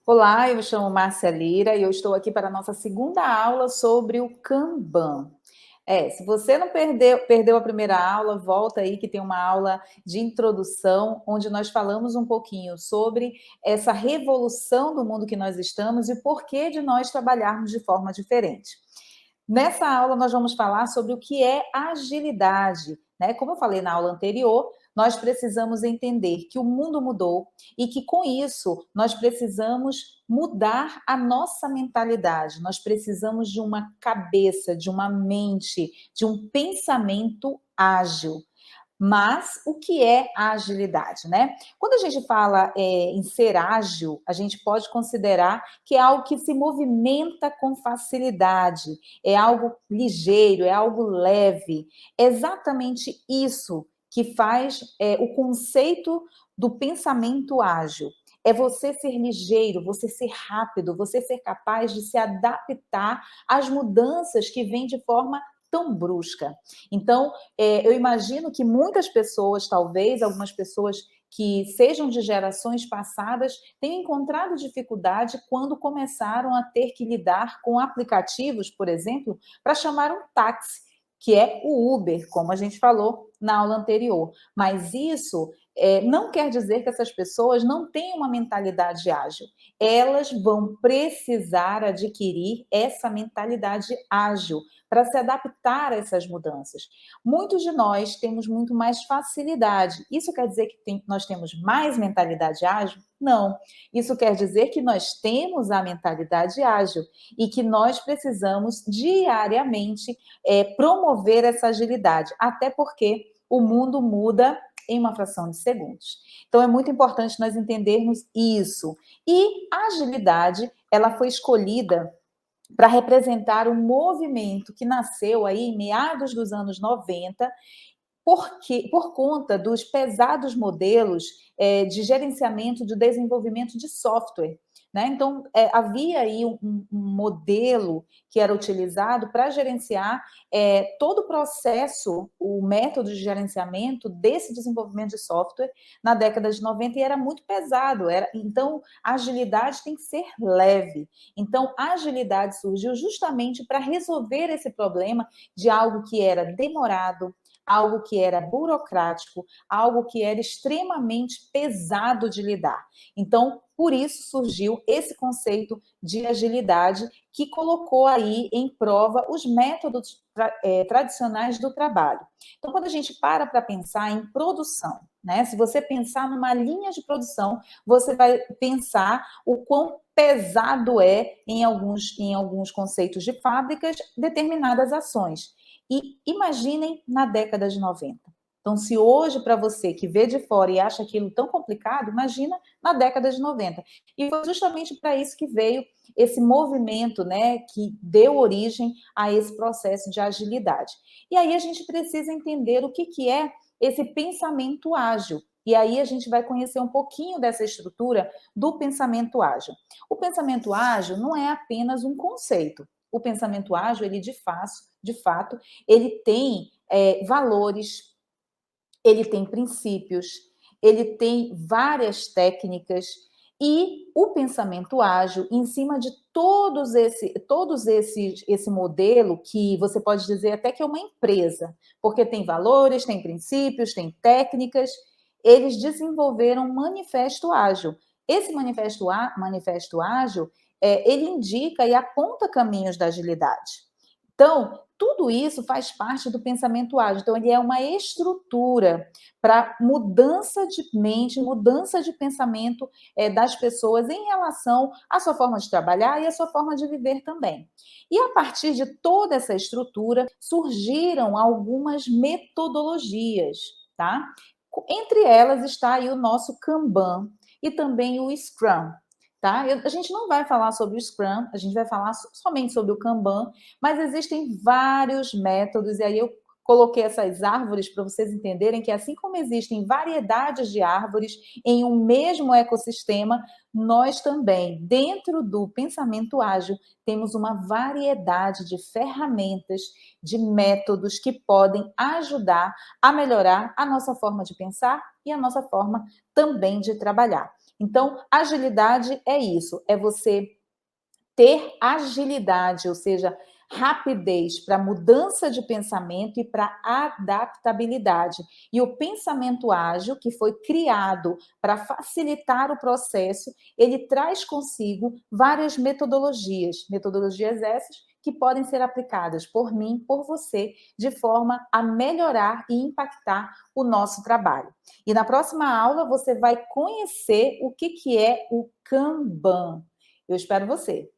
Olá, eu me chamo Márcia Lira e eu estou aqui para a nossa segunda aula sobre o Kanban. Se você não perdeu a primeira aula, volta aí que tem uma aula de introdução, onde nós falamos um pouquinho sobre essa revolução do mundo que nós estamos e o porquê de nós trabalharmos de forma diferente. Nessa aula, nós vamos falar sobre o que é agilidade, né? Como eu falei na aula anterior, nós precisamos entender que o mundo mudou e que, com isso, nós precisamos mudar a nossa mentalidade, nós precisamos de uma cabeça, de uma mente, de um pensamento ágil. Mas o que é a agilidade, né? Quando a gente fala em ser ágil, a gente pode considerar que é algo que se movimenta com facilidade, é algo ligeiro, é algo leve. É exatamente isso que faz o conceito do pensamento ágil. É você ser ligeiro, você ser rápido, você ser capaz de se adaptar às mudanças que vêm de forma tão brusca. Então, eu imagino que muitas pessoas, talvez algumas pessoas que sejam de gerações passadas, tenham encontrado dificuldade quando começaram a ter que lidar com aplicativos, por exemplo, para chamar um táxi, que é o Uber, como a gente falou na aula anterior. Mas isso não quer dizer que essas pessoas não tenham uma mentalidade ágil. Elas vão precisar adquirir essa mentalidade ágil para se adaptar a essas mudanças. Muitos de nós temos muito mais facilidade. Isso quer dizer que nós temos mais mentalidade ágil? Não. Isso quer dizer que nós temos a mentalidade ágil e que nós precisamos diariamente promover essa agilidade, até porque o mundo muda em uma fração de segundos. Então é muito importante nós entendermos isso. E a agilidade, ela foi escolhida para representar um movimento que nasceu aí em meados dos anos 90, por conta dos pesados modelos de gerenciamento de desenvolvimento de software. Né? Então, havia aí um modelo que era utilizado para gerenciar todo o processo, o método de gerenciamento desse desenvolvimento de software na década de 90 e era muito pesado. Então, a agilidade tem que ser leve. Então, a agilidade surgiu justamente para resolver esse problema de algo que era demorado, algo que era burocrático, algo que era extremamente pesado de lidar. Então, por isso surgiu esse conceito de agilidade que colocou aí em prova os métodos tradicionais do trabalho. Então, quando a gente para pensar em produção, né? Se você pensar numa linha de produção, você vai pensar o quão pesado é em alguns conceitos de fábricas determinadas ações. E imaginem na década de 90. Então, se hoje, para você que vê de fora e acha aquilo tão complicado, imagina na década de 90. E foi justamente para isso que veio esse movimento, né, que deu origem a esse processo de agilidade. E aí a gente precisa entender o que é esse pensamento ágil. E aí a gente vai conhecer um pouquinho dessa estrutura do pensamento ágil. O pensamento ágil não é apenas um conceito. O pensamento ágil, ele de fato, ele tem valores, ele tem princípios, ele tem várias técnicas e o pensamento ágil, em cima de esse modelo que você pode dizer até que é uma empresa, porque tem valores, tem princípios, tem técnicas, eles desenvolveram um manifesto ágil. Esse manifesto ágil, ele indica e aponta caminhos da agilidade. Então, tudo isso faz parte do pensamento ágil. Então, ele é uma estrutura para mudança de mente, mudança de pensamento das pessoas em relação à sua forma de trabalhar e à sua forma de viver também. E a partir de toda essa estrutura, surgiram algumas metodologias, tá? Entre elas está aí o nosso Kanban e também o Scrum. Tá? A gente não vai falar sobre o Scrum, a gente vai falar somente sobre o Kanban, mas existem vários métodos, e aí eu coloquei essas árvores para vocês entenderem que, assim como existem variedades de árvores em um mesmo ecossistema, nós também, dentro do pensamento ágil, temos uma variedade de ferramentas, de métodos que podem ajudar a melhorar a nossa forma de pensar e a nossa forma também de trabalhar. Então, agilidade é isso, é você ter agilidade, ou seja, rapidez para mudança de pensamento e para adaptabilidade. E o pensamento ágil, que foi criado para facilitar o processo, ele traz consigo várias metodologias, metodologias essas que podem ser aplicadas por mim, por você, de forma a melhorar e impactar o nosso trabalho. E na próxima aula você vai conhecer o que é o Kanban. Eu espero você.